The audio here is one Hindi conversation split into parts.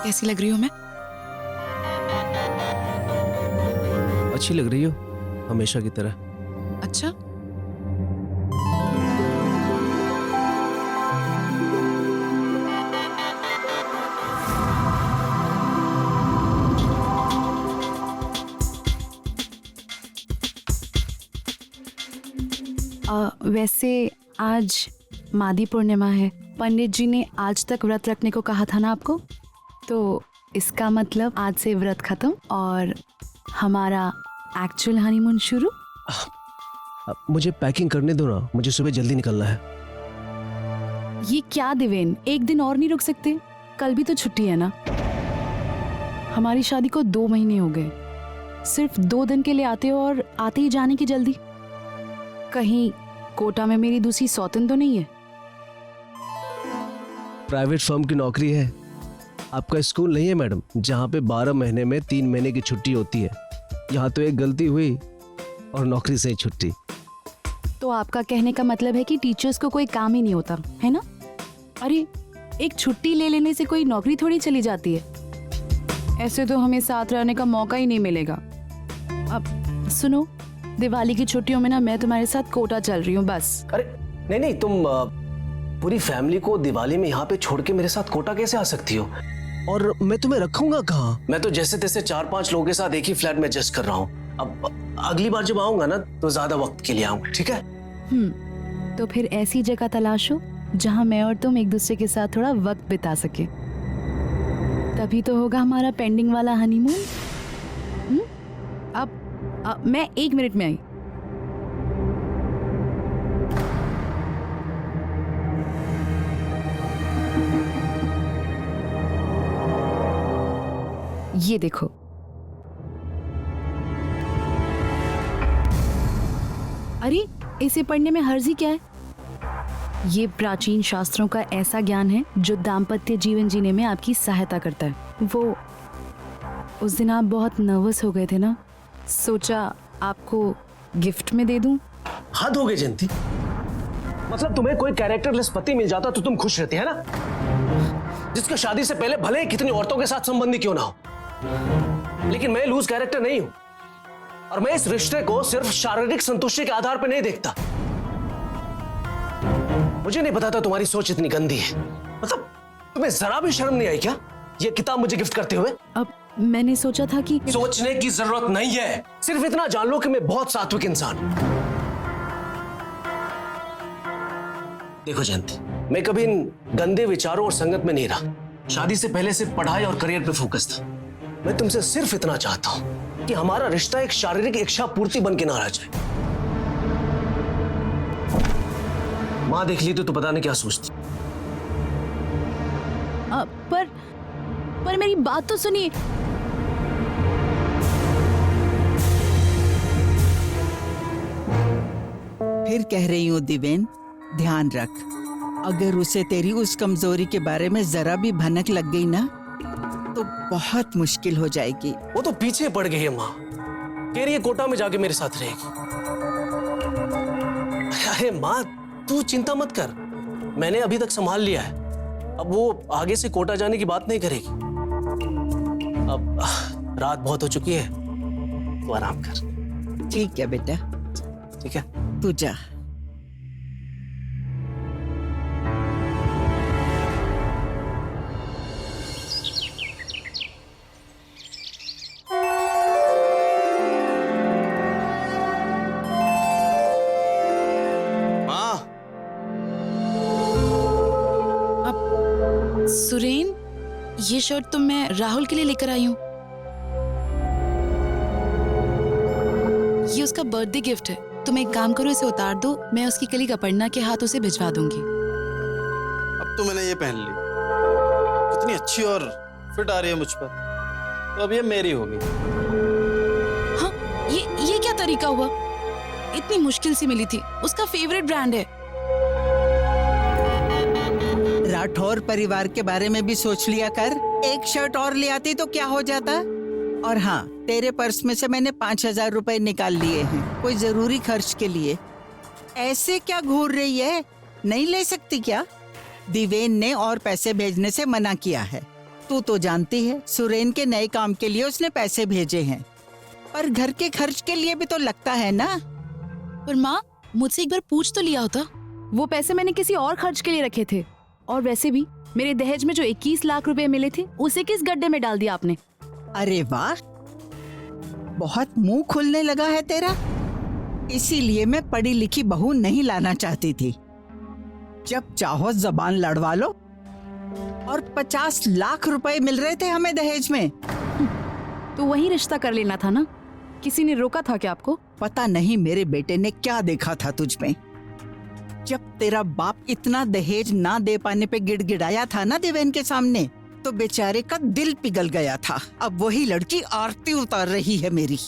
कैसी लग रही हूँ मैं? अच्छी लग रही हो, हमेशा की तरह। अच्छा, वैसे आज मादी पूर्णिमा है। पंडित जी ने आज तक व्रत रखने को कहा था ना आपको, तो इसका मतलब आज से व्रत खत्म और हमारा एक्चुअल हनीमून शुरू। अब मुझे पैकिंग करने दो ना, मुझे सुबह जल्दी निकलना है। ये क्या देवेन, एक दिन और नहीं रुक सकते? कल भी तो छुट्टी है ना। हमारी शादी को 2 महीने हो गए, सिर्फ 2 दिन के लिए आते हो और आते ही जाने की जल्दी। कहीं कोटा में मेरी दूसरी सौतन तो नहीं है? प्राइवेट फर्म की नौकरी है, आपका स्कूल नहीं है मैडम, जहाँ पे 12 महीने में 3 महीने की छुट्टी होती है। यहाँ तो एक गलती हुई और नौकरी से ही छुट्टी। तो आपका कहने का मतलब है कि टीचर्स को कोई काम ही नहीं होता है ना? अरे एक छुट्टी ले लेने से कोई नौकरी थोड़ी चली जाती है। ऐसे तो हमें साथ रहने का मौका ही नहीं मिलेगा। अब सुनो, दिवाली की छुट्टियों में ना मैं तुम्हारे साथ कोटा चल रही हूँ बस। अरे नहीं नहीं, तुम पूरी फैमिली को दिवाली में यहाँ पे छोड़ के मेरे साथ कोटा कैसे आ सकती हो? और मैं तुम्हें रखूंगा कहाँ? मैं तो जैसे तैसे 4-5 लोगों के साथ एक ही फ्लैट में एडजस्ट कर रहा हूँ। अब अगली बार जब आऊंगा ना तो ज्यादा वक्त के लिए आऊंगा, ठीक है? तो फिर ऐसी जगह तलाशो जहाँ मैं और तुम एक दूसरे के साथ थोड़ा वक्त बिता सके, तभी तो होगा हमारा पेंडिंग वाला हनीमून। अब मैं 1 मिनट में आई। ये देखो, अरे इसे पढ़ने में हर्जी क्या है? ये प्राचीन शास्त्रों का ऐसा ज्ञान है जो दाम्पत्य जीवन जीने में आपकी सहायता करता है। वो उस दिन आप बहुत नर्वस हो गए थे ना, सोचा आपको गिफ्ट में दे दूं। हद हो गई जयंती, मतलब तुम्हें कोई कैरेक्टरलेस पति मिल जाता तो तुम खुश रहती है ना, जिसका शादी से पहले भले ही कितनी औरतों के साथ संबंधी क्यों ना हो। लेकिन मैं लूज कैरेक्टर नहीं हूं और मैं इस रिश्ते को सिर्फ शारीरिक संतुष्टि के आधार पर नहीं देखता। मुझे नहीं पता था तुम्हारी सोच इतनी गंदी है। मतलब तुम्हें जरा भी शर्म नहीं आई क्या ये किताब मुझे गिफ्ट करते हुए? अब मैंने सोचा था कि सोचने की जरूरत नहीं है, सिर्फ इतना जान लो कि मैं बहुत सात्विक इंसान हूं। देखो जयंती, मैं कभी इन गंदे विचारों और संगत में नहीं रहा। शादी से पहले सिर्फ पढ़ाई और करियर पे फोकस था। मैं तुमसे सिर्फ इतना चाहता हूं कि हमारा रिश्ता एक शारीरिक इच्छा पूर्ति बन के ना रह जाए। मां देख ली तो पता नहीं क्या सोचती। पर मेरी बात तो सुनिए। फिर कह रही हूँ दिवेन, ध्यान रख, अगर उसे तेरी उस कमजोरी के बारे में जरा भी भनक लग गई ना तो बहुत मुश्किल हो जाएगी। वो तो पीछे पड़ गई है माँ, कह रही है कोटा में जाके मेरे साथ रहेगी। अरे माँ तू चिंता मत कर, मैंने अभी तक संभाल लिया है। अब वो आगे से कोटा जाने की बात नहीं करेगी। अब रात बहुत हो चुकी है, तो आराम कर। ठीक है बेटा, ठीक है, तू जा। सुरेन, ये शर्ट तो मैं राहुल के लिए लेकर आई हूँ। ये उसका बर्थडे गिफ्ट है। तुम एक काम करो, इसे उतार दो, मैं उसकी कलीग अपर्णा के हाथ उसे भिजवा दूंगी। अब तो मैंने ये पहन ली, कितनी अच्छी और फिट आ रही है मुझ पर, तो अब ये मेरी होगी। हाँ, ये क्या तरीका हुआ? इतनी मुश्किल से मिली थी, उसका फेवरेट ब्रांड है। राठौर परिवार के बारे में भी सोच लिया कर। एक शर्ट और ले आती तो क्या हो जाता। और हाँ, तेरे पर्स में से मैंने 5,000 रुपए निकाल लिए हैं, कोई जरूरी खर्च के लिए। ऐसे क्या घूर रही है, नहीं ले सकती क्या? दिवेन ने और पैसे भेजने से मना किया है। तू तो जानती है सुरेन के नए काम के लिए उसने पैसे भेजे हैं, पर घर के खर्च के लिए भी तो लगता है ना। पर माँ, मुझसे एक बार पूछ तो लिया होता। वो पैसे मैंने किसी और खर्च के लिए रखे थे। और वैसे भी मेरे दहेज में जो 21 लाख रुपए मिले थे उसे किस गड्ढे में डाल दिया आपने? अरे वाह, बहुत मुंह खुलने लगा है तेरा। इसीलिए मैं पढ़ी लिखी बहू नहीं लाना चाहती थी। जब चाहो जबान लड़वा लो। और 50 लाख रुपए मिल रहे थे हमें दहेज में। तो वही रिश्ता कर लेना था ना, किसी ने रोका था क्या आपको? पता नहीं मेरे बेटे ने क्या देखा था तुझ में। जब तेरा बाप इतना दहेज ना दे पाने पे गिड़गिड़ाया था ना देवेन के सामने, तो बेचारे का दिल पिघल गया था। अब वही लड़की आरती उतार रही है मेरी।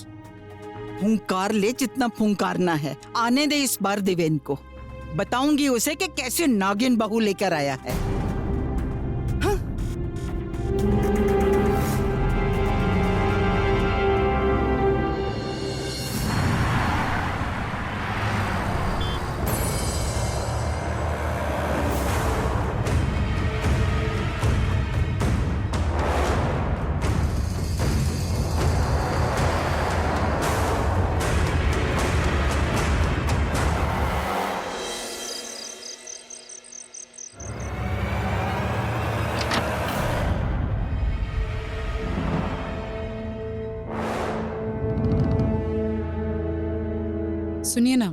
फुंकार ले जितना फुंकारना है। आने दे इस बार देवेन को। बताऊंगी उसे कि कैसे नागिन बहू लेकर आया है। हाँ? सुनिए ना,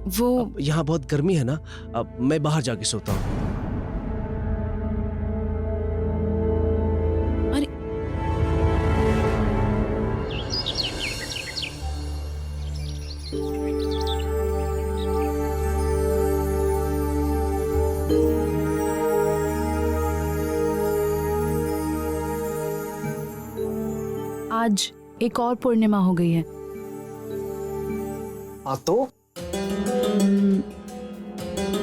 वो यहाँ बहुत गर्मी है ना, अब मैं बाहर जाके सोता हूँ। अरे आज एक और पूर्णिमा हो गई है। तो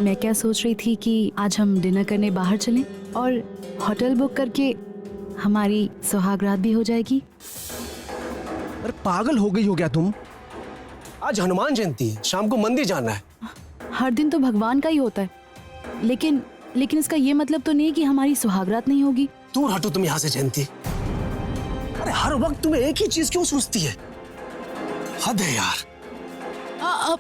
मैं क्या सोच रही थी कि आज हम डिनर करने बाहर चलें और होटल बुक करके हमारी सुहागरात भी हो जाएगी। अरे पागल हो गई हो क्या तुम? आज हनुमान जयंती है, शाम को मंदिर जाना है। हर दिन तो भगवान का ही होता है, लेकिन इसका ये मतलब तो नहीं कि हमारी सुहागरात नहीं होगी। दूर हटो तुम यहाँ से जयंती। अरे हर वक्त तुम्हें एक ही चीज क्यों सोचती है? हद है यार। अब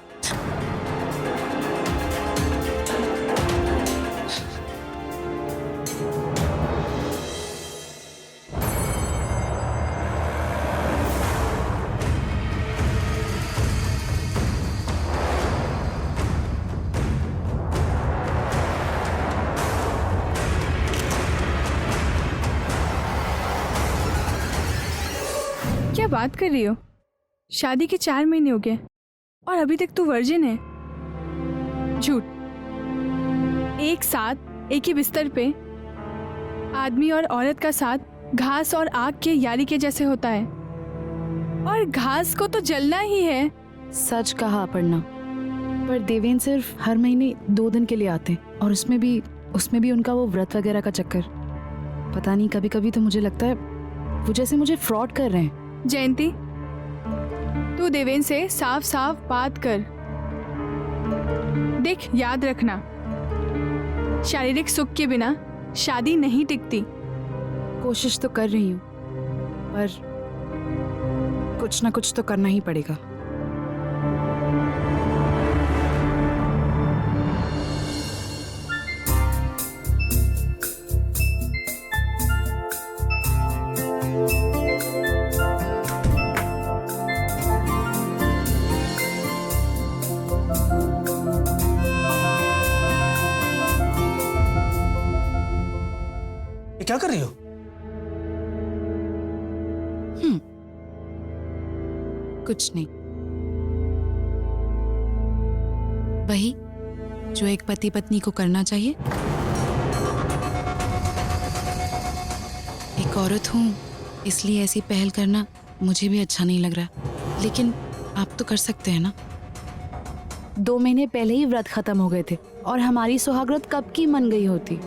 क्या बात कर रही हो? शादी के 4 महीने हो गए और अभी तक तू वर्जिन है। झूठ। एक साथ एक ही बिस्तर पे आदमी और औरत का साथ घास और आग के यारी के जैसे होता है, और घास को तो जलना ही है। सच कहा अपर्णा, पर देवेन सिर्फ हर महीने 2 दिन के लिए आते हैं, और उसमें भी उनका वो व्रत वगैरह का चक्कर। पता नहीं, कभी कभी तो मुझे लगता है वो जैसे मुझे फ्रॉड कर रहे हैं। जयंती, तू देवेन से साफ साफ बात कर। देख, याद रखना, शारीरिक सुख के बिना शादी नहीं टिकती। कोशिश तो कर रही हूँ, पर कुछ ना कुछ तो करना ही पड़ेगा। क्या कर रही हो? कुछ नहीं, वही जो एक पति पत्नी को करना चाहिए। एक औरत हूं, इसलिए ऐसी पहल करना मुझे भी अच्छा नहीं लग रहा, लेकिन आप तो कर सकते हैं ना। 2 महीने पहले ही व्रत खत्म हो गए थे और हमारी सुहागरात कब की मन गई होती।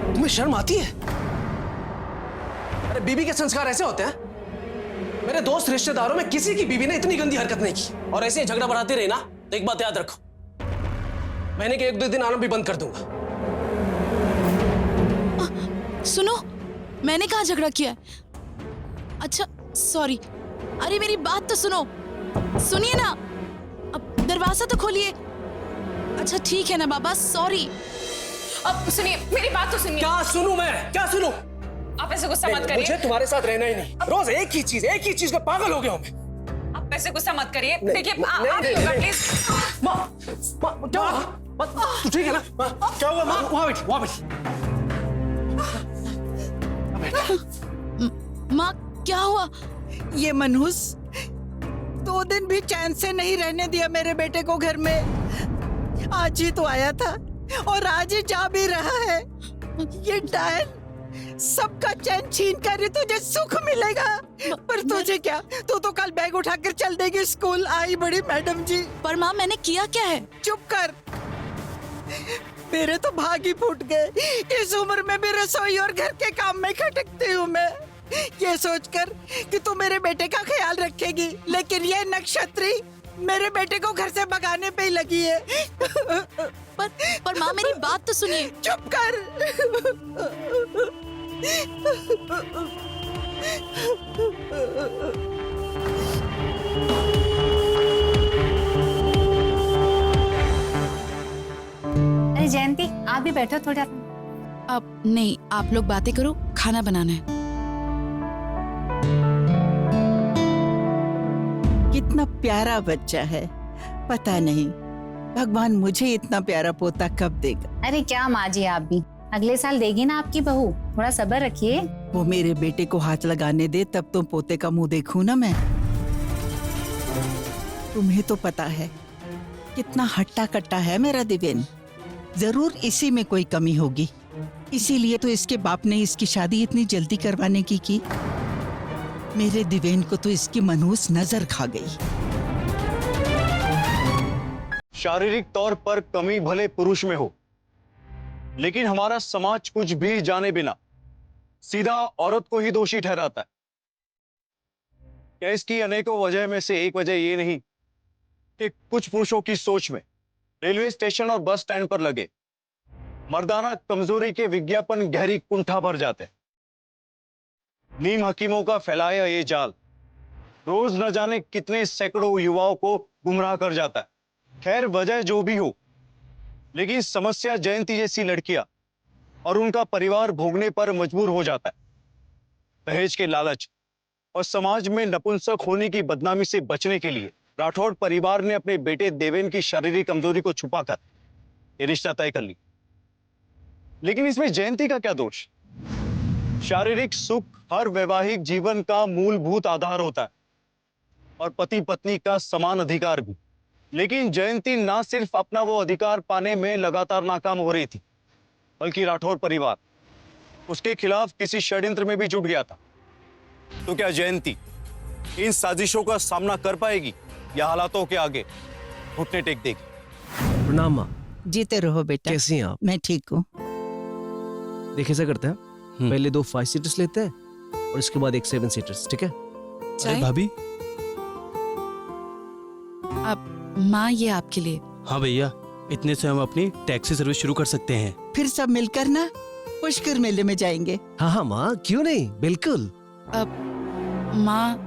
तुम्हें शर्म आती है? अरे बीबी के संस्कार ऐसे होते हैं? मेरे दोस्त रिश्तेदारों में किसी की बीबी ने इतनी गंदी हरकत नहीं की, और ऐसे ही झगड़ा बढ़ाते रहे ना तो एक बात याद रखो, महीने के 1-2 दिन आना भी बंद कर दूंगा। सुनो, मैंने कहाँ झगड़ा किया है? अच्छा सॉरी। अरे मेरी बात तो सुनो, सुनिए ना, अब दरवाजा तो खोलिए। अच्छा ठीक है ना बाबा, सॉरी। अब सुनिए, मेरी बात तो सुनिए। क्या सुनूं मैं, क्या सुनूं? आप ऐसे गुस्सा मत मुझे करिए। तुम्हारे साथ रहना ही नहीं। रोज एक ही चीज में पागल हो गया हूं मैं। आप ऐसे गुस्सा मत करिए। देखिए नहीं, आप नहीं, लोग नहीं। प्लीज। माँ, क्या हुआ? माँ, तू ठीक है ना? माँ, क्या हुआ? माँ, वहाँ बैठ। माँ क्या हुआ? ये मनहूस 2 दिन भी चैन से नहीं रहने दिया मेरे बेटे को घर में। आज ही तो आया था और आज ही जा भी रहा है। ये डायन सबका चैन छीन कर ही तुझे सुख मिलेगा, पर तुझे क्या? तू तो कल बैग उठाकर चल देगी स्कूल। आई बड़ी मैडम जी। पर माँ मैंने किया क्या है? चुप कर। मेरे तो भाग ही फूट गए। इस उम्र में भी रसोई और घर के काम में खटकती हूँ मैं, ये सोचकर कि तू मेरे बेटे का ख्याल रखेगी, लेकिन ये नक्षत्री मेरे बेटे को घर से भगाने पे ही लगी है। पर माँ मेरी बात तो सुनिए। चुप कर। अरे जयंती, आप भी बैठो थोड़ा। अब नहीं, आप लोग बातें करो, खाना बनाना है। कितना प्यारा बच्चा है, पता नहीं भगवान मुझे इतना प्यारा पोता कब देगा। अरे क्या माँ जी, आप भी अगले साल देगी ना आपकी बहू, थोड़ा सब्र रखिए। वो मेरे बेटे को हाथ लगाने दे, तब तो पोते का मुंह देखूं ना मैं। तुम्हें तो पता है कितना हट्टा कट्टा है मेरा दिवेन। जरूर इसी में कोई कमी होगी, इसीलिए तो इसके बाप ने इसकी शादी इतनी जल्दी करवाने की। मेरे दिवेन को तो इसकी मनहूस नजर खा गई। शारीरिक तौर पर कमी भले पुरुष में हो, लेकिन हमारा समाज कुछ भी जाने बिना सीधा औरत को ही दोषी ठहराता है। क्या इसकी अनेकों वजह में से एक वजह ये नहीं कि कुछ पुरुषों की सोच में रेलवे स्टेशन और बस स्टैंड पर लगे मर्दाना कमजोरी के विज्ञापन गहरी कुंठा भर जाते हैं। नीम हकीमों का फैलाया ये जाल रोज न जाने कितने सैकड़ों युवाओं को गुमराह कर जाता है। खैर वजह जो भी हो, लेकिन समस्या जयंती जैसी लड़कियां और उनका परिवार भोगने पर मजबूर हो जाता है। दहेज के लालच और समाज में नपुंसक होने की बदनामी से बचने के लिए राठौड़ परिवार ने अपने बेटे देवेन की शारीरिक कमजोरी को छुपाकर ये रिश्ता तय कर ली। लेकिन इसमें जयंती का क्या दोष? शारीरिक सुख हर वैवाहिक जीवन का मूलभूत आधार होता है और पति पत्नी का समान अधिकार भी। लेकिन जयंती ना सिर्फ अपना वो अधिकार पाने में लगातार नाकाम हो रही थी, बल्कि राठौर परिवार उसके खिलाफ किसी षड्यंत्र में भी जुट गया था। तो क्या जयंती इन साजिशों का सामना कर पाएगी या हालातों के आगे घुटने टेक देगी? प्रणाम माँ। जीते रहो बेटा। कैसी हैं आप? मैं ठीक हूँ। देखिए ऐसा करते हैं, पहले 2 5 सीटर्स लेते हैं और इसके बाद 1 7 सीटर्स, ठीक है? चाय? भाभी। अब माँ ये आपके लिए। हाँ भैया, इतने से हम अपनी टैक्सी सर्विस शुरू कर सकते हैं। फिर सब मिलकर ना पुष्कर मेले में जाएंगे। हाँ माँ, क्यों नहीं, बिल्कुल। अब माँ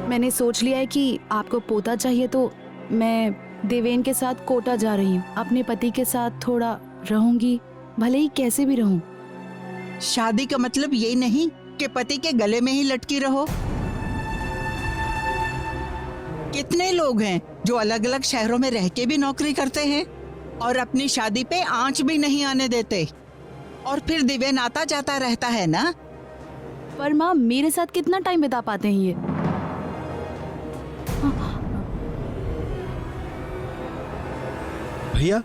मैंने सोच लिया है कि आपको पोता चाहिए, तो मैं देवेन के साथ कोटा जा रही हूँ। अपने पति के साथ थोड़ा रहूंगी, भले ही कैसे भी रहूं। शादी का मतलब ये नहीं कि पति के गले में ही लटकी रहो। कितने लोग हैं जो अलग अलग शहरों में रह के भी नौकरी करते हैं और अपनी शादी पे आंच भी नहीं आने देते, और फिर दिवेन आता जाता रहता है ना। पर माँ मेरे साथ कितना टाइम बिता पाते हैं ये? भैया,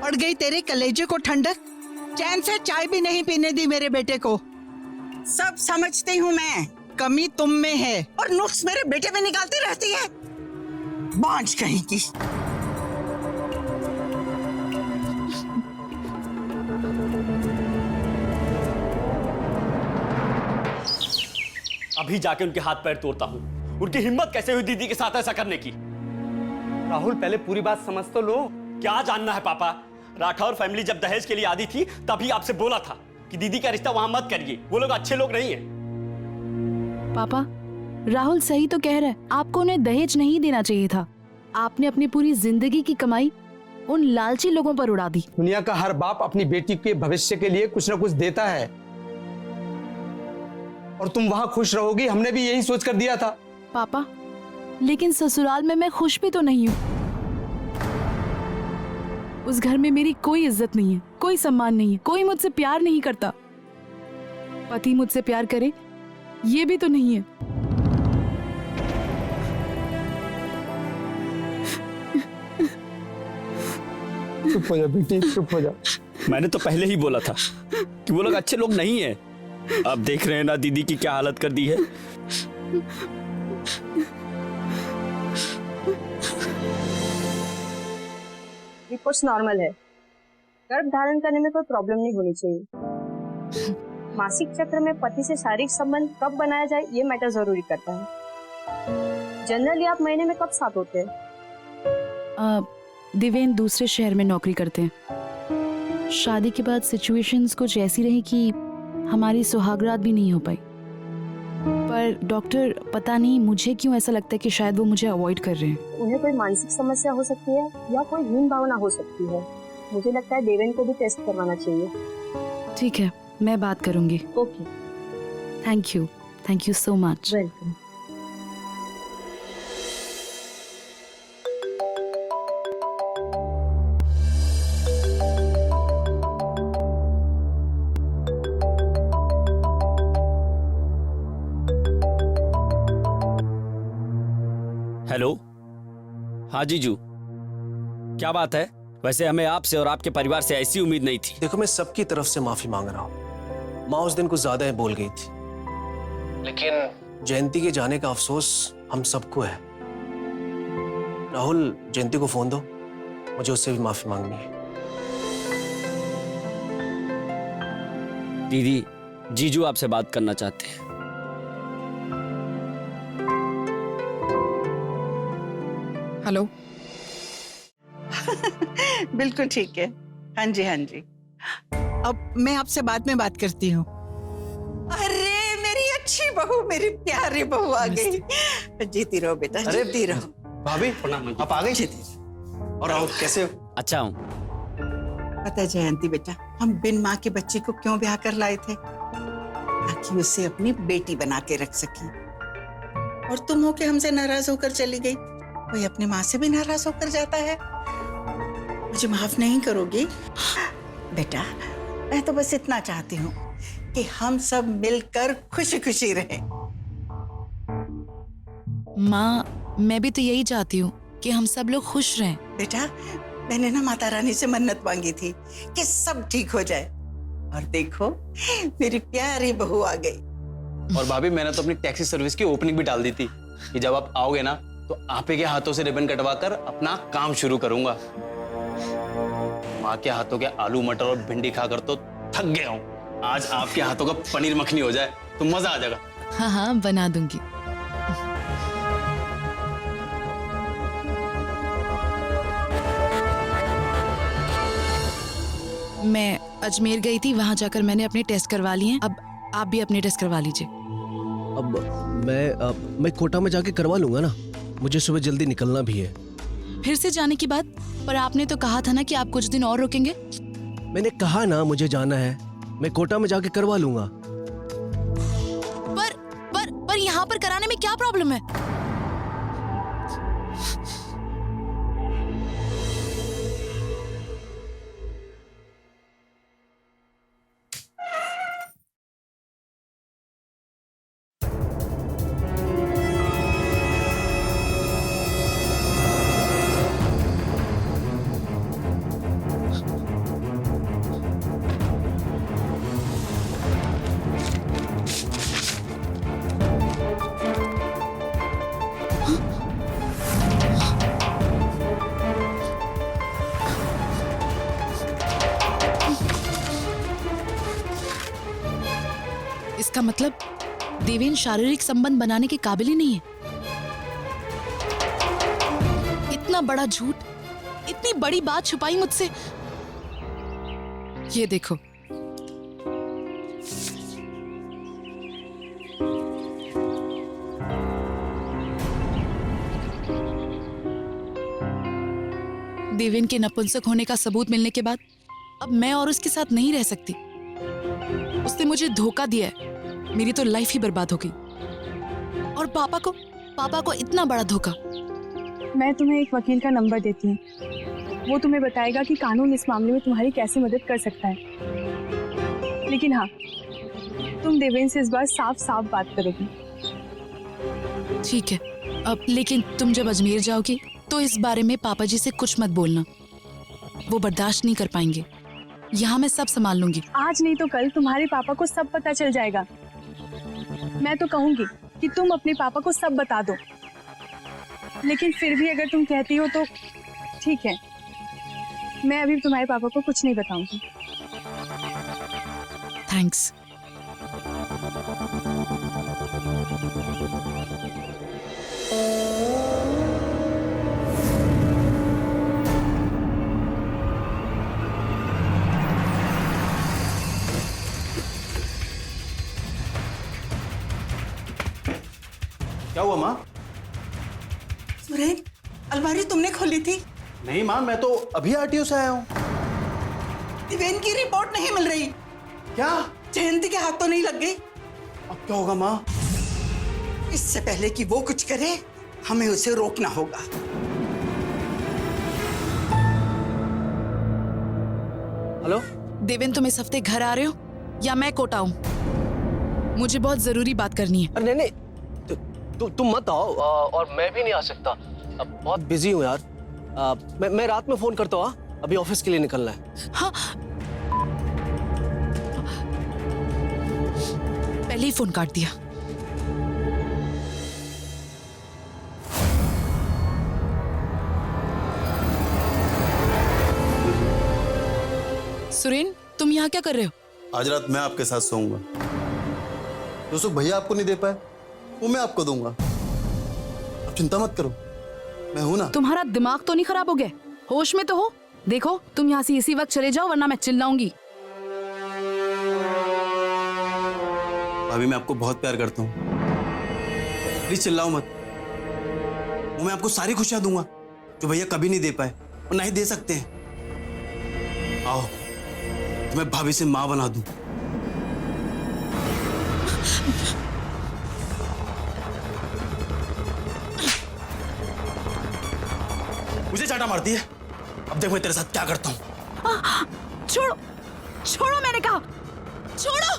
पड़ गई तेरे कलेजे को ठंडक। चैन से चाय भी नहीं पीने दी मेरे बेटे को। सब समझती हूँ मैं, कमी तुम में है और नुक्स मेरे बेटे में निकालती रहती है। बांझ कहीं की। अभी जाके उनके हाथ पैर तोड़ता हूँ। उनकी हिम्मत कैसे हुई दीदी के साथ ऐसा करने की? राहुल पहले पूरी बात समझ तो लो। क्या जानना है पापा? राठौर फैमिली जब दहेज के लिए आदी थी तभी आपसे बोला था कि दीदी का रिश्ता वहां मत करिए, वो लोग अच्छे लोग नहीं है। पापा, राहुल सही तो कह रहा है, आपको उन्हें दहेज नहीं देना चाहिए था। आपने अपनी पूरी जिंदगी की कमाई उन लालची लोगों पर उड़ा दी। दुनिया का हर बाप अपनी बेटी के भविष्य के लिए कुछ ना कुछ देता है, और तुम वहां खुश रहोगी, हमने भी यही सोच कर दिया था। पापा, लेकिन ससुराल में मैं खुश भी तो नहीं हूँ। उस घर में मेरी कोई इज्जत नहीं है, कोई सम्मान नहीं है, कोई मुझसे प्यार नहीं करता। पति मुझसे प्यार करे ये भी तो नहीं है। चुप हो जा बेटी, चुप हो जा। मैंने तो पहले ही बोला था कि वो लोग अच्छे लोग नहीं है। अब देख रहे हैं ना दीदी की क्या हालत कर दी है। रिपोर्ट्स नॉर्मल है। गर्भ धारण करने में कोई प्रॉब्लम नहीं होनी चाहिए। मासिक चक्र में पति से शारीरिक संबंध कब बनाया जाए ये मैटर जरूरी करता है। जनरली आप महीने में कब साथ होते हैं? देवेन दूसरे शहर में नौकरी करते हैं। शादी के बाद सिचुएशंस कुछ ऐसी रही कि हमारी सुहागरात भी नहीं हो पाई। पर डॉक्टर, पता नहीं मुझे क्यों ऐसा लगता है कि शायद वो मुझे अवॉइड कर रहे हैं। उन्हें कोई मानसिक समस्या हो सकती है या कोई हीन भावना हो सकती है। मुझे लगता है देवेन को भी टेस्ट करवाना चाहिए। ठीक है, मैं बात करूंगी। Okay, thank you so much. Welcome. Hello, हाँ जीजू, क्या बात है? वैसे हमें आपसे और आपके परिवार से ऐसी उम्मीद नहीं थी। देखो, मैं सबकी तरफ से माफी मांग रहा हूँ। माँ उस दिन कुछ ज्यादा ही बोल गई थी, लेकिन जयंती के जाने का अफसोस हम सबको है। राहुल, जयंती को फोन दो, मुझे उससे भी माफी मांगनी है। दीदी, जीजू आपसे बात करना चाहते हैं। हेलो। बिल्कुल ठीक है। हाँ जी, हाँ जी। अब मैं आपसे बाद में बात करती हूँ। अरे मेरी अच्छी बहू, मेरी प्यारी बहू आ गई। जीती रहो बेटा, जीती रहो। भाभी आप आ गई? और राहुल कैसे हो? अच्छा हूँ। पता है जयंती बेटा, हम बिन माँ के बच्चे को क्यों ब्याह कर लाए थे? ताकि उसे अपनी बेटी बना के रख सकी। और तुम हो के हमसे नाराज होकर चली गई। कोई अपनी माँ से भी नाराज होकर जाता है? मुझे माफ नहीं करोगी बेटा? मैं तो बस इतना चाहती हूँ कि हम सब मिलकर खुशी खुशी रहें। माँ, मैं भी तो यही चाहती हूँ कि हम सब लोग खुश रहें। बेटा, मैंने ना माता रानी से मन्नत मांगी थी कि सब ठीक हो जाए, और देखो मेरी प्यारी बहू आ गई। और भाभी, मैंने तो अपनी टैक्सी सर्विस की ओपनिंग भी डाल दी थी कि जब आप आओगे ना तो आप ही के हाथों से रिबन कटवाकर अपना काम शुरू करूंगा। माँ के हाथों के आलू मटर और भिंडी खाकर तो थक गया हूँ। आज आपके हाथों का पनीर मखनी हो जाए तो मजा आ जाएगा। हाँ हाँ, बना दूंगी। मैं अजमेर गई थी, वहां जाकर मैंने अपने टेस्ट करवा लिए हैं। अब आप भी अपने टेस्ट करवा लीजिए। अब मैं कोटा में जाके करवा लूंगा ना, मुझे सुबह जल्दी निकलना भी है। फिर से जाने की बात? पर आपने तो कहा था ना कि आप कुछ दिन और रुकेंगे। मैंने कहा ना मुझे जाना है, मैं कोटा में जाके करवा लूंगा। पर यहाँ पर कराने में क्या प्रॉब्लम है? इसका मतलब देवेन शारीरिक संबंध बनाने के काबिल ही नहीं है। इतना इतना बड़ा झूठ, इतनी बड़ी बात छुपाई मुझसे। ये देखो, देवेन के नपुंसक होने का सबूत मिलने के बाद अब मैं और उसके साथ नहीं रह सकती। उसने मुझे धोखा दिया है, मेरी तो लाइफ ही बर्बाद हो गई। और पापा को इतना बड़ा धोखा। मैं तुम्हें एक वकील का नंबर देती हूँ, वो तुम्हें बताएगा कि कानून इस मामले में तुम्हारी कैसे मदद कर सकता है। लेकिन हाँ, तुम देवेन से इस बार साफ साफ बात करोगी। ठीक है, अब लेकिन तुम जब अजमेर जाओगी तो इस बारे में पापा जी से कुछ मत बोलना, वो बर्दाश्त नहीं कर पाएंगे। यहाँ मैं सब संभाल लूंगी। आज नहीं तो कल तुम्हारे पापा को सब पता चल जाएगा। मैं तो कहूंगी कि तुम अपने पापा को सब बता दो, लेकिन फिर भी अगर तुम कहती हो तो ठीक है, मैं अभी तुम्हारे पापा को कुछ नहीं बताऊंगी। थैंक्स। क्या हुआ माँ? सुरेन, अलमारी तुमने खोली थी? नहीं माँ, मैं तो अभी आरटीओ से आया हूँ। दिवेन की रिपोर्ट नहीं मिल रही। क्या? जयंती के हाथ तो नहीं लग गई? अब क्या होगा माँ? इससे पहले कि वो कुछ करे, हमें उसे रोकना होगा। हेलो, देवेन, तुम इस हफ्ते घर आ रहे हो या मैं कोटा हूँ? मुझे बहुत जरूरी बात करनी है। अरे नहीं, तुम मत आओ, और मैं भी नहीं आ सकता, अब बहुत बिजी हूँ यार। मैं रात में फोन करता हूँ, अभी ऑफिस के लिए निकलना है। हाँ, पहले ही फोन काट दिया। सुरेन, तुम यहाँ क्या कर रहे हो? आज रात मैं आपके साथ सोऊंगा। जो सुख भैया आपको नहीं दे पाए वो मैं आपको दूंगा। आप चिंता मत करो, मैं हूं ना। तुम्हारा दिमाग तो नहीं खराब हो गया? होश में तो हो? देखो, तुम यहाँ से इसी वक्त चले जाओ वरना मैं चिल्लाऊंगी। भाभी, मैं आपको बहुत प्यार करता हूँ, प्लीज चिल्लाओ मत। वो मैं आपको सारी खुशियां दूंगा जो भैया कभी नहीं दे पाए और ना ही दे सकते हैं। आओ, मैं भाभी से माँ बना दूं। मुझे चाटा मारती है, अब देख मैं तेरे साथ क्या करता हूँ। छोड़ो, छोड़ो, मैंने कहा छोड़ो।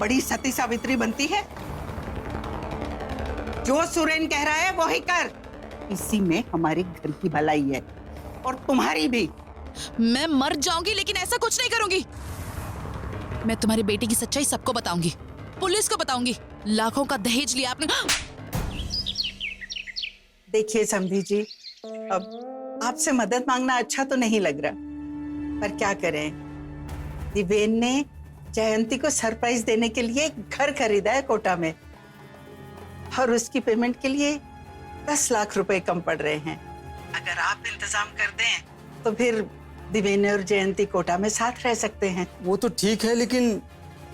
बड़ी सती सावित्री बनती है। जो सुरेन कह रहा है वो ही कर। इसी में हमारे घर की भलाई है और तुम्हारी भी। मैं मर जाऊंगी लेकिन ऐसा कुछ नहीं करूंगी। मैं तुम्हारी बेटी की सच्चाई सबको बताऊंगी, पुलिस को बताऊंगी। लाखों का दहेज लिया आपने। देखिए समधी जी, अब आपसे मदद मांगना अच्छा तो नहीं लग रहा, पर क्या करें, दिवेन ने जयंती को सरप्राइज देने के लिए घर खरीदा है कोटा में, और उसकी पेमेंट के लिए 10 लाख रुपए कम पड़ रहे हैं। अगर आप इंतजाम कर दें तो फिर दिवेन और जयंती कोटा में साथ रह सकते हैं। वो तो ठीक है, लेकिन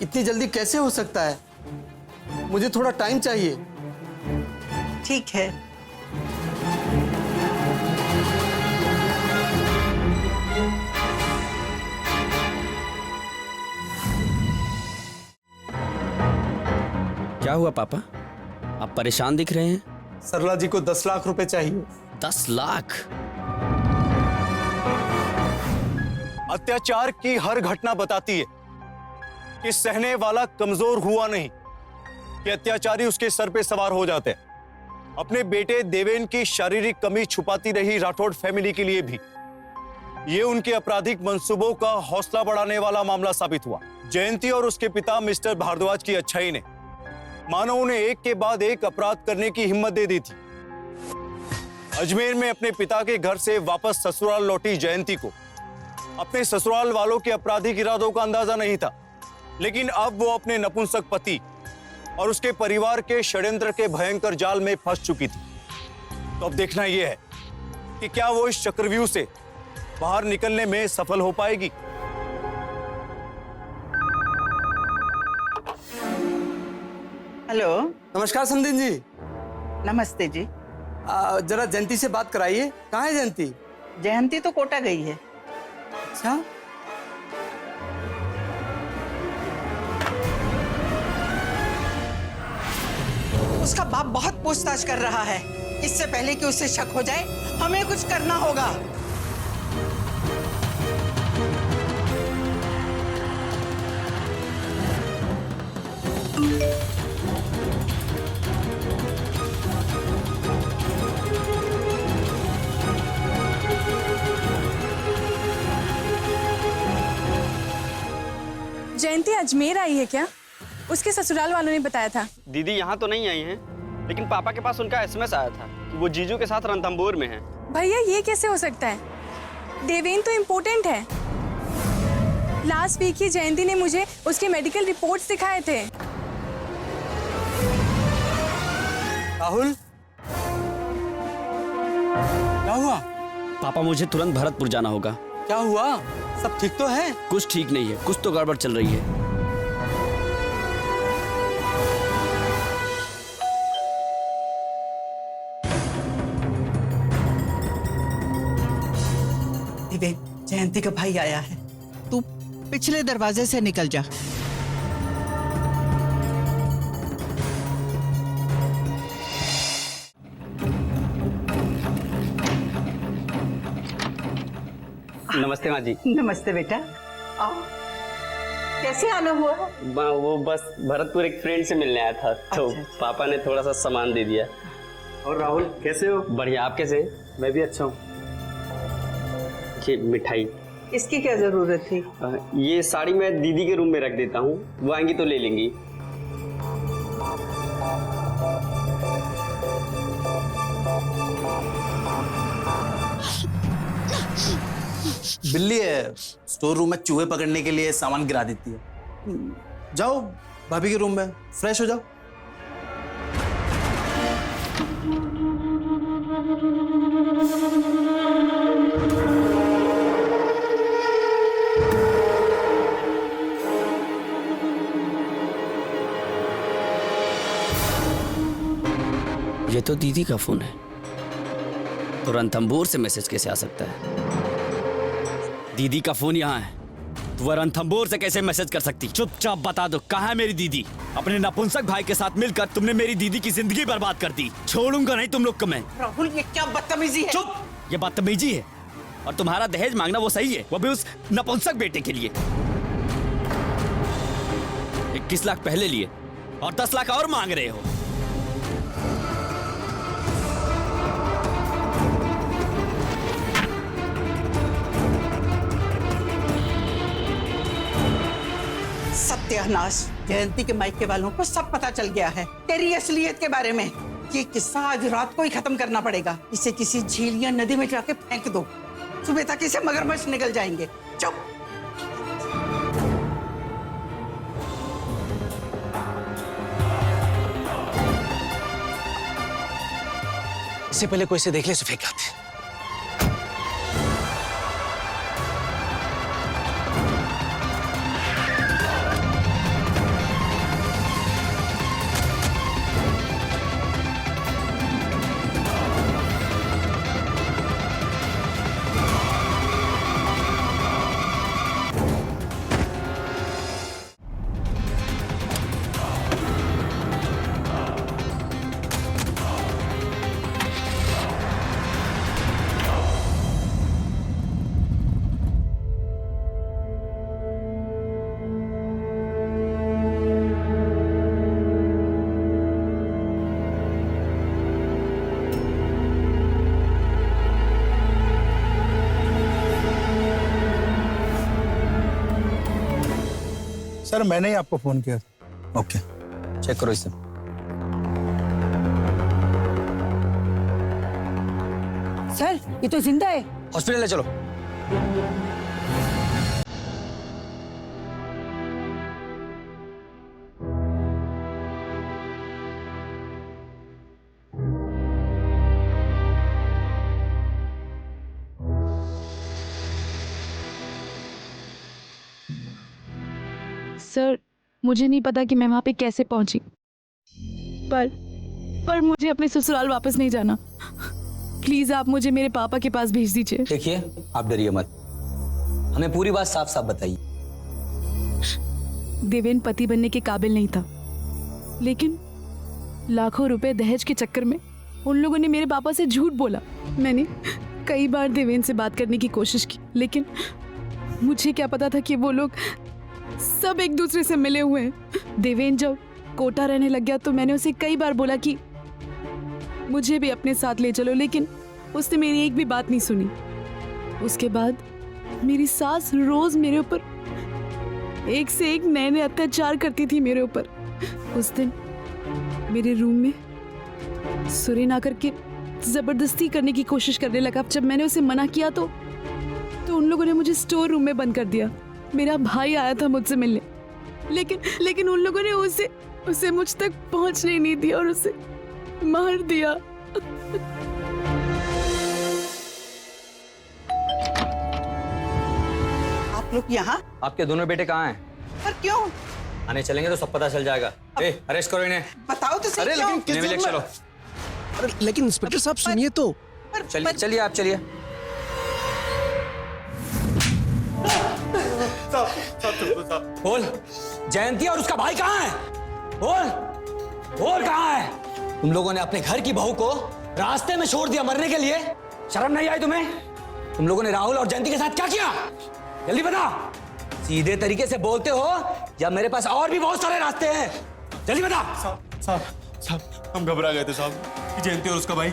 इतनी जल्दी कैसे हो सकता है? मुझे थोड़ा टाइम चाहिए। ठीक है, क्या हुआ पापा, आप परेशान दिख रहे हैं? सरला जी को 10 लाख रुपए चाहिए। 10 लाख? अत्याचार की हर घटना बताती है कि सहने वाला कमजोर हुआ नहीं, कि अत्याचारी उसके सर पे सवार हो जाते हैं। अपने बेटे देवेन की शारीरिक कमी छुपाती रही राठौड़ फैमिली के लिए भी ये उनके आपराधिक मंसूबों का हौसला बढ़ाने वाला मामला साबित हुआ। जयंती और उसके पिता मिस्टर भारद्वाज की अच्छाई ने मानो उन्हें एक के बाद एक अपराध करने की हिम्मत दे दी थी। अजमेर में अपने पिता के घर से वापस ससुराल लौटी जयंती को अपने ससुराल वालों के आपराधिक इरादों का अंदाजा नहीं था, लेकिन अब वो अपने नपुंसक पति और उसके परिवार के षड्यंत्र के भयंकर जाल में फंस चुकी थी। तो अब देखना यह है कि क्या वो इस चक्रव्यूह से बाहर निकलने में सफल हो पाएगी। हेलो। नमस्कार समधिन जी। नमस्ते जी। जरा जयंती से बात कराइए। कहाँ है जयंती? जयंती तो कोटा गई है। अच्छा, उसका बाप बहुत पूछताछ कर रहा है। इससे पहले कि उसे शक हो जाए हमें कुछ करना होगा। जयंती अजमेर आई है क्या? उसके ससुराल वालों ने बताया था। दीदी यहाँ तो नहीं आई हैं, लेकिन पापा के पास उनका एसएमएस आया था कि वो जीजू के साथ रणथंभौर में हैं। भैया ये कैसे हो सकता है? देवेन तो इम्पोर्टेंट है। लास्ट वीक ही जयंती ने मुझे उसके मेडिकल रिपोर्ट्स दिखाए थे। राहुल क्या हुआ? पापा मुझे तुरंत भरतपुर जाना होगा। क्या हुआ? सब ठीक तो है? कुछ ठीक नहीं है, कुछ तो गड़बड़ चल रही है। जयंती का भाई आया है। तू पिछले दरवाजे से निकल जा। नमस्ते माँ जी। नमस्ते बेटा। आओ। कैसे आना हुआ? माँ वो बस भरतपुर एक फ्रेंड से मिलने आया था, तो अच्छा। पापा ने थोड़ा सा सामान दे दिया। और राहुल कैसे हो? बढ़िया, आप कैसे? मैं भी अच्छा हूँ। ये मिठाई। इसकी क्या जरूरत थी? ये साड़ी मैं दीदी के रूम में रख देता हूँ, वो आएंगी तो ले लेंगी। बिल्ली है, स्टोर रूम में चूहे पकड़ने के लिए सामान गिरा देती है। जाओ भाभी के रूम में फ्रेश हो जाओ। ये तो दीदी का फोन है, तो रणथंभौर से मैसेज कैसे आ सकता है? दीदी का फोन यहाँ है, तो वह रणथंभौर से कैसे मैसेज कर सकती? चुपचाप बता दो, कहाँ है मेरी दीदी? अपने नपुंसक भाई के साथ मिलकर तुमने मेरी दीदी की जिंदगी बर्बाद कर दी। छोड़ूंगा नहीं तुम लोग को मैं। राहुल ये क्या बदतमीजी है? चुप! ये बदतमीजी है। और तुम्हारा दहेज मांगना वो सही है, वो भी उस नपुंसक बेटे के लिए। 21 लाख पहले लिए और 10 लाख और मांग रहे हो। सत्यानाश। जयंती के मायके वालों को सब पता चल गया है तेरी असलियत के बारे में। ये किस्सा आज रात को ही खत्म करना पड़ेगा। इसे किसी झील या नदी में जाके फेंक दो, सुबह तक इसे मगरमच्छ निकल जाएंगे। चुप। इससे पहले कोई इसे देख ले इसे फेंक आते। सर मैंने ही आपको फोन किया था। ओके, चेक करो इसे। सर ये तो जिंदा है। हॉस्पिटल ले चलो। सर मुझे नहीं पता कि मैं वहाँ पे कैसे पहुँची, पर मुझे अपने ससुराल वापस नहीं जाना। प्लीज आप मुझे मेरे पापा के पास भेज दीजिए। देखिए आप डरिए मत, हमें पूरी बात साफ साफ बताइए। देवेन पति बनने के काबिल नहीं था, लेकिन लाखों रुपए दहेज के चक्कर में उन लोगों ने मेरे पापा से झूठ बोला। मैंने कई बार देवेन से बात करने की कोशिश की, लेकिन मुझे क्या पता था कि वो लोग सब एक दूसरे से मिले हुए हैं। देवेन जब कोटा रहने लग गया तो मैंने उसे कई बार बोला कि मुझे भी अपने साथ ले चलो, लेकिन उसने मेरी एक भी बात नहीं सुनी। उसके बाद मेरी सास रोज मेरे ऊपर एक से एक नए नए अत्याचार करती थी मेरे ऊपर। उस दिन मेरे रूम में सुरेन आकर के जबरदस्ती करने की कोशिश करने लगा। जब मैंने उसे मना किया तो उन लोगों ने मुझे स्टोर रूम में बंद कर दिया। मेरा भाई आया था मुझसे मिलने, लेकिन उन लोगों ने उसे मुझ तक पहुंचने ही नहीं दिया और उसे मार दिया। आप लोग यहाँ? आपके दोनों बेटे कहाँ हैं? पर क्यों? आने चलेंगे तो सब पता चल जाएगा। अरेस्ट करो इन्हें। बताओ तो सही। अरे लेकिन किस इन्हें भी लेके चलो। अरे लेकिन इंस्पेक्टर साहब सुनिए तो। चलिए आप चलिए। बोल, जयंती और उसका भाई कहाँ है? बोल कहाँ है? तुम लोगों ने अपने घर की बहू को रास्ते में छोड़ दिया मरने के लिए। शर्म नहीं आई तुम्हें? तुम लोगों ने राहुल और जयंती के साथ क्या किया? जल्दी बता। सीधे तरीके से बोलते हो या मेरे पास और भी बहुत सारे रास्ते हैं? जल्दी बता। साहब हम घबरा गए थे साहब कि जयंती और उसका भाई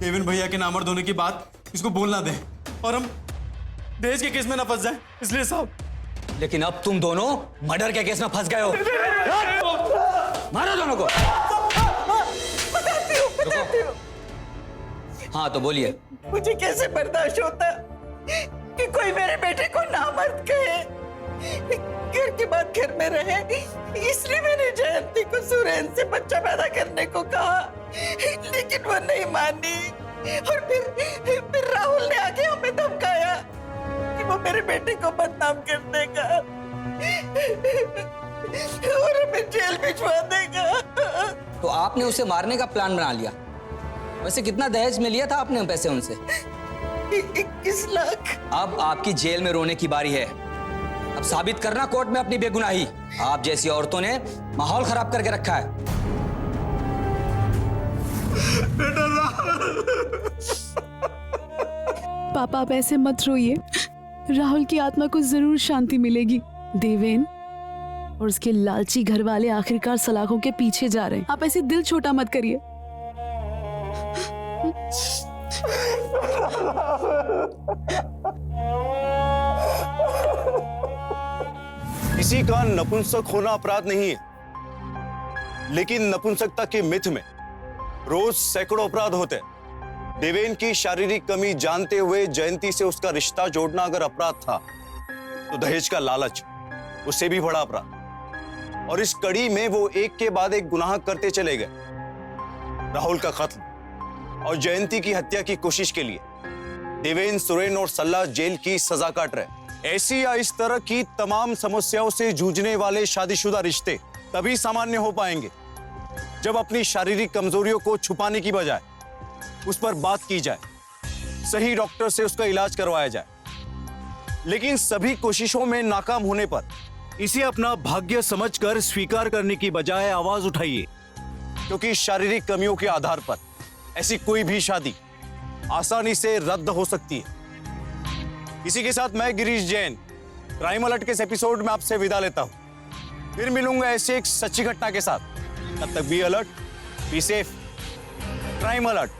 देवेन भैया के नामर्द होने की बात इसको बोल ना दे और हम दहेज के केस में ना फंस जाए, इसलिए साहब। लेकिन अब तुम दोनों मर्डर के केस में फंस गए हो। मारो दोनों को। बताती हूँ। हाँ तो बोलिए। मुझे कैसे बर्दाश्त होता कि कोई मेरे बेटे को नामर्द कहे। घर के बाद घर में रहे, इसलिए मैंने जयंती को सुरेन से बच्चा पैदा करने को कहा, लेकिन वो नहीं मानी। और फिर राहुल ने आके हमें धमकाया कि वो मेरे बेटे को बदनाम कर देगा और हमें जेल भिजवा देगा। तो आपने उसे मारने का प्लान बना लिया। वैसे कितना दहेज में लिया था आपने पैसे उनसे? 21 लाख। अब आपकी जेल में रोने की बारी है। अब साबित करना कोर्ट में अपनी बेगुनाही। आप जैसी औरतों ने माहौल खराब करके रखा है। पापा आप ऐसे मत रोइए, राहुल की आत्मा को जरूर शांति मिलेगी। देवेन और उसके लालची घर वाले आखिरकार सलाखों के पीछे जा रहे हैं। आप ऐसे दिल छोटा मत करिए। किसी का नपुंसक होना अपराध नहीं है, लेकिन नपुंसकता के मिथ में रोज सैकड़ों अपराध होते हैं। देवेन की शारीरिक कमी जानते हुए जयंती से उसका रिश्ता जोड़ना अगर अपराध था, तो दहेज का लालच उससे भी बड़ा अपराध। और इस कड़ी में वो एक के बाद एक गुनाह करते चले गए। राहुल का कत्ल और जयंती की हत्या की कोशिश के लिए देवेन, सुरेन और सल्ला जेल की सजा काट रहे। ऐसी या इस तरह की तमाम समस्याओं से जूझने वाले शादीशुदा रिश्ते तभी सामान्य हो पाएंगे जब अपनी शारीरिक कमजोरियों को छुपाने की बजाय उस पर बात की जाए, सही डॉक्टर से उसका इलाज करवाया जाए। लेकिन सभी कोशिशों में नाकाम होने पर इसे अपना भाग्य समझकर स्वीकार करने की बजाय आवाज उठाइए, क्योंकि शारीरिक कमियों के आधार पर ऐसी कोई भी शादी आसानी से रद्द हो सकती है। इसी के साथ मैं गिरीश जैन क्राइम अलर्ट के इस एपिसोड में आपसे विदा लेता हूं। फिर मिलूंगा ऐसे एक सच्ची घटना के साथ। तब तक be alert, be safe. Crime alert.